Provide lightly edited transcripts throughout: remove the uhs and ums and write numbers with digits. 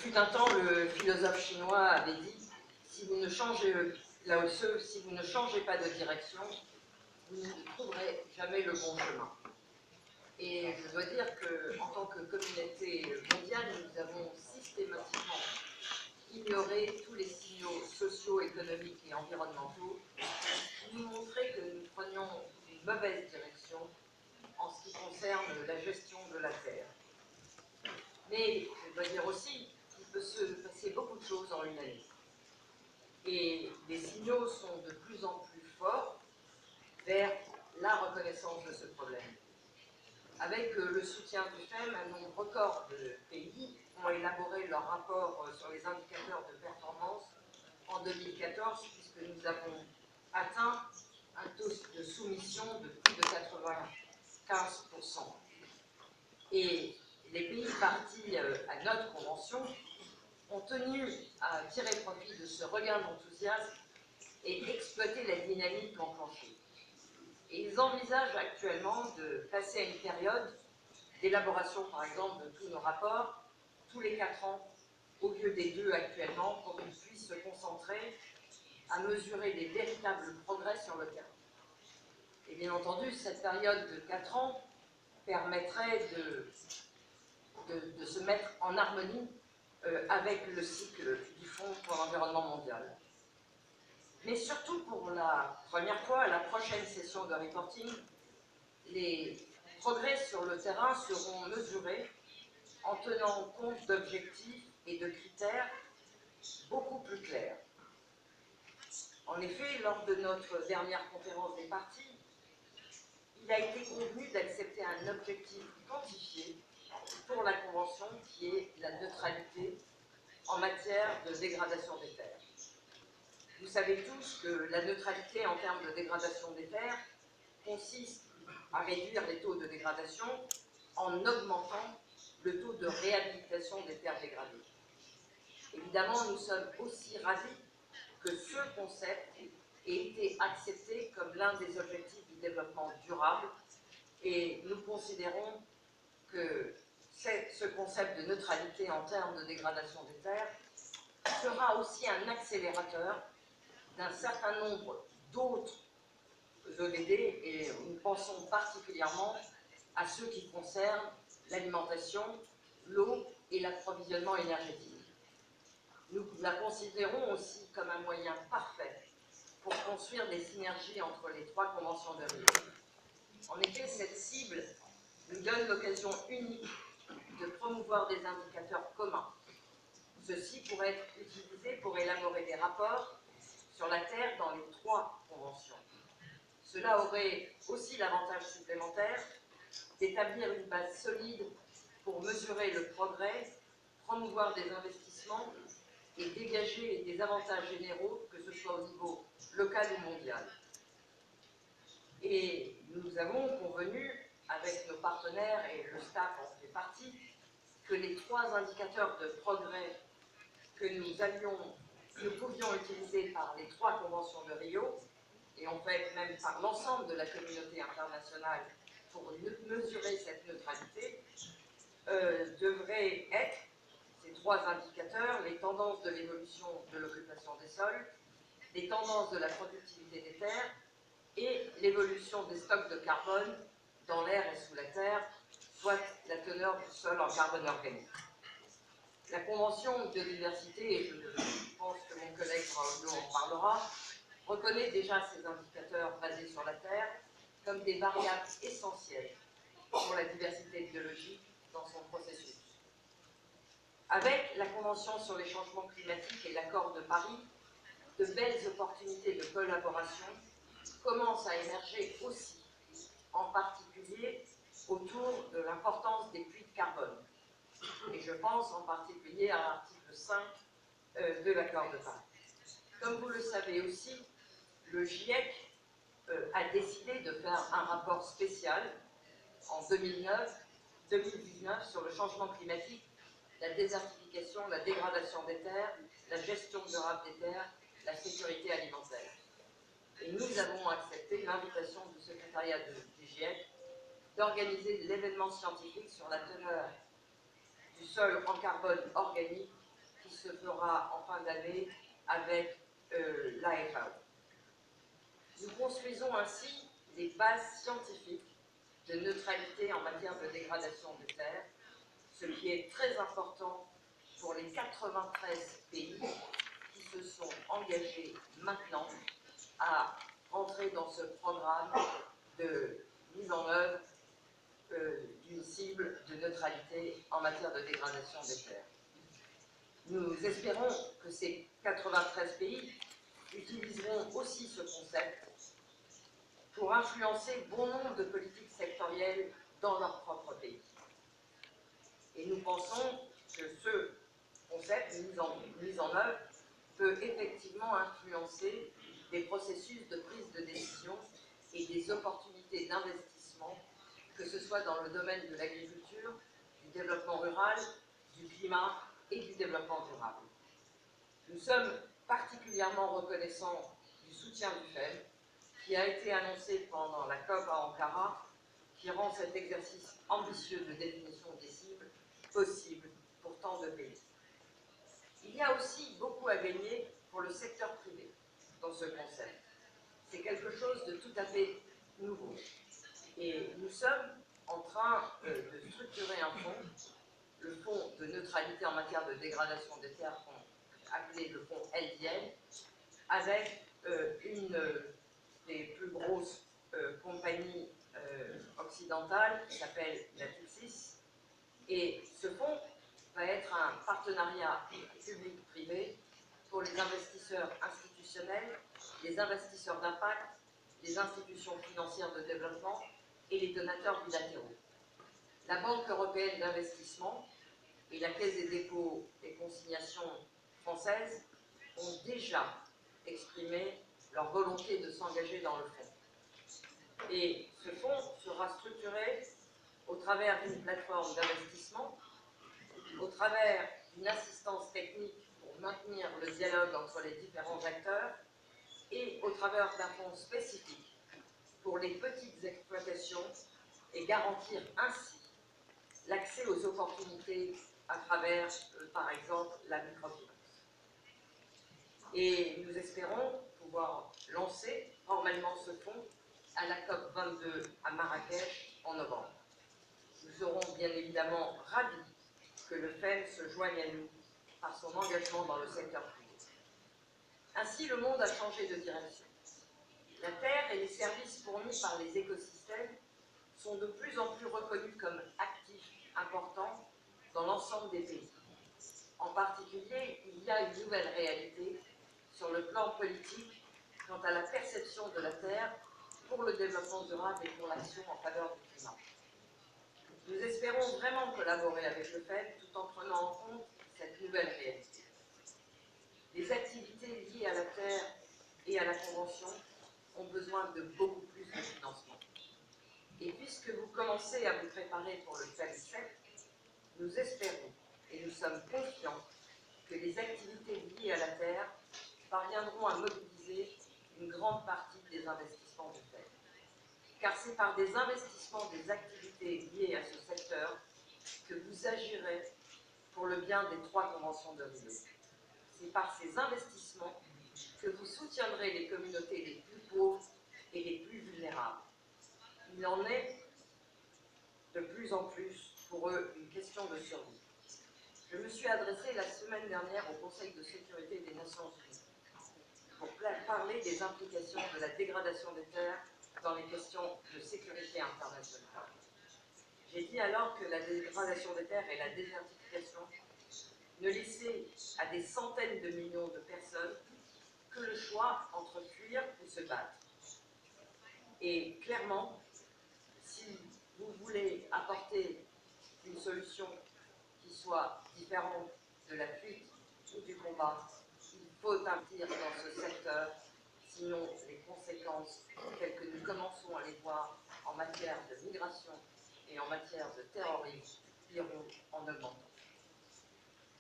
fut un temps, le philosophe chinois avait dit, si vous ne changez, Lao Tse, si vous ne changez pas de direction, vous ne trouverez jamais le bon chemin. Et je dois dire qu'en tant que communauté mondiale, nous avons systématiquement ignoré tous les signaux sociaux, économiques et environnementaux qui nous montraient que nous prenions une mauvaise direction en ce qui concerne la gestion de la Terre. Mais je dois dire aussi qu'il peut se passer beaucoup de choses en une année. Et les signaux sont de plus en plus forts vers la reconnaissance de ce problème. Avec le soutien du FEM, un nombre record de pays ont élaboré leur rapport sur les indicateurs de performance en 2014, puisque nous avons atteint un taux de soumission de plus de 95%. Et les pays partis à notre convention ont tenu à tirer profit de ce regain d'enthousiasme et exploiter la dynamique enclenchée. Et ils envisagent actuellement de passer à une période d'élaboration, par exemple, de tous nos rapports, tous les 4 ans, au lieu des 2 actuellement, pour qu'ils puissent se concentrer à mesurer des véritables progrès sur le terrain. Et bien entendu, cette période de 4 ans permettrait de se mettre en harmonie avec le cycle du Fonds pour l'environnement mondial. Mais surtout, pour la première fois, à la prochaine session de reporting, les progrès sur le terrain seront mesurés en tenant compte d'objectifs et de critères beaucoup plus clairs. En effet, lors de notre dernière conférence des parties, il a été convenu d'accepter un objectif quantifié pour la Convention qui est la neutralité en matière de dégradation des terres. Vous savez tous que la neutralité en termes de dégradation des terres consiste à réduire les taux de dégradation en augmentant le taux de réhabilitation des terres dégradées. Évidemment, nous sommes aussi ravis que ce concept ait été accepté comme l'un des objectifs du développement durable et nous considérons que ce concept de neutralité en termes de dégradation des terres sera aussi un accélérateur d'un certain nombre d'autres ODD et nous pensons particulièrement à ceux qui concernent l'alimentation, l'eau et l'approvisionnement énergétique. Nous la considérons aussi comme un moyen parfait pour construire des synergies entre les 3 conventions de Rio. En effet, cette cible nous donne l'occasion unique de promouvoir des indicateurs communs. Ceux-ci pourraient être utilisés pour élaborer des rapports sur la Terre dans les 3 conventions. Cela aurait aussi l'avantage supplémentaire d'établir une base solide pour mesurer le progrès, promouvoir des investissements et dégager des avantages généraux, que ce soit au niveau local ou mondial. Et nous avons convenu avec nos partenaires, et le staff en fait partie, que les 3 indicateurs de progrès que nous pouvions utiliser par les 3 conventions de Rio, et en fait même par l'ensemble de la communauté internationale pour mesurer cette neutralité, devraient être, ces 3 indicateurs, les tendances de l'évolution de l'occupation des sols, les tendances de la productivité des terres et l'évolution des stocks de carbone dans l'air et sous la terre, soit la teneur du sol en carbone organique. La Convention de biodiversité, et je pense que mon collègue Raoul en parlera, reconnaît déjà ces indicateurs basés sur la Terre comme des variables essentielles pour la diversité biologique dans son processus. Avec la Convention sur les changements climatiques et l'accord de Paris, de belles opportunités de collaboration commencent à émerger aussi, en particulier autour de l'importance des puits de carbone. Et je pense en particulier à l'article 5 de l'accord de Paris. Comme vous le savez aussi, le GIEC a décidé de faire un rapport spécial en 2019 sur le changement climatique, la désertification, la dégradation des terres, la gestion durable des terres, la sécurité alimentaire. Et nous avons accepté l'invitation du secrétariat du GIEC d'organiser l'événement scientifique sur la teneur du sol en carbone organique qui se fera en fin d'année avec la FAO. Nous construisons ainsi des bases scientifiques de neutralité en matière de dégradation des terres, ce qui est très important pour les 93 pays qui se sont engagés maintenant à entrer dans ce programme de mise en œuvre d'une cible de neutralité en matière de dégradation des terres. Nous espérons que ces 93 pays utiliseront aussi ce concept pour influencer bon nombre de politiques sectorielles dans leur propre pays. Et nous pensons que ce concept mis en œuvre peut effectivement influencer des processus de prise de décision et des opportunités d'investissement, que ce soit dans le domaine de l'agriculture, du développement rural, du climat et du développement durable. Nous sommes particulièrement reconnaissants du soutien du FEM, qui a été annoncé pendant la COP à Ankara, qui rend cet exercice ambitieux de définition des cibles possible pour tant de pays. Il y a aussi beaucoup à gagner pour le secteur privé dans ce concept. C'est quelque chose de tout à fait nouveau. Et nous sommes en train de structurer un fonds, le fonds de neutralité en matière de dégradation des terres, appelé le fonds LDN, avec une des plus grosses compagnies occidentales qui s'appelle Natixis. Et ce fonds va être un partenariat public-privé pour les investisseurs institutionnels, les investisseurs d'impact, les institutions financières de développement et les donateurs bilatéraux. La Banque européenne d'investissement et la Caisse des dépôts et consignations française ont déjà exprimé leur volonté de s'engager dans le fonds. Et ce fonds sera structuré au travers d'une plateforme d'investissement, au travers d'une assistance technique pour maintenir le dialogue entre les différents acteurs et au travers d'un fonds spécifique pour les petites exploitations et garantir ainsi l'accès aux opportunités à travers, par exemple, la microfinance. Et nous espérons pouvoir lancer formellement ce fonds à la COP 22 à Marrakech en novembre. Nous serons bien évidemment ravis que le FEM se joigne à nous par son engagement dans le secteur privé. Ainsi, le monde a changé de direction. La Terre et les services fournis par les écosystèmes sont de plus en plus reconnus comme actifs importants dans l'ensemble des pays. En particulier, il y a une nouvelle réalité sur le plan politique quant à la perception de la Terre pour le développement durable et pour l'action en faveur du climat. Nous espérons vraiment collaborer avec le FEM tout en prenant en compte cette nouvelle réalité. Les activités liées à la Terre et à la Convention ont besoin de beaucoup plus de financement. Et puisque vous commencez à vous préparer pour le FEM 7, nous espérons et nous sommes confiants que les activités liées à la Terre parviendront à mobiliser une grande partie des investissements du FEM. Car c'est par des investissements des activités liées à ce secteur que vous agirez pour le bien des 3 conventions de Rio. C'est par ces investissements que vous soutiendrez les communautés les plus pauvres et les plus vulnérables. Il en est de plus en plus pour eux une question de survie. Je me suis adressée la semaine dernière au Conseil de sécurité des Nations Unies pour parler des implications de la dégradation des terres dans les questions de sécurité internationale. J'ai dit alors que la dégradation des terres et la désertification ne laissaient à des centaines de millions de personnes que le choix entre fuir ou se battre. Et clairement, si vous voulez apporter une solution qui soit différente de la fuite ou du combat, il faut investir dans ce secteur, sinon les conséquences telles que nous commençons à les voir en matière de migration et en matière de terrorisme iront en augmentant.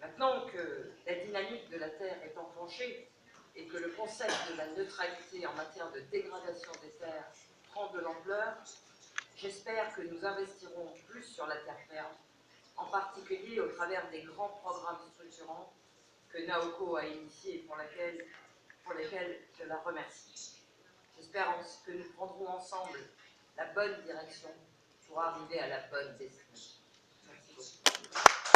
Maintenant que la dynamique de la Terre est enclenchée et que le concept de la neutralité en matière de dégradation des terres prend de l'ampleur, j'espère que nous investirons plus sur la terre ferme, en particulier au travers des grands programmes structurants que Naoko a initiées et pour lesquelles je la remercie. J'espère que nous prendrons ensemble la bonne direction pour arriver à la bonne destination. Merci beaucoup.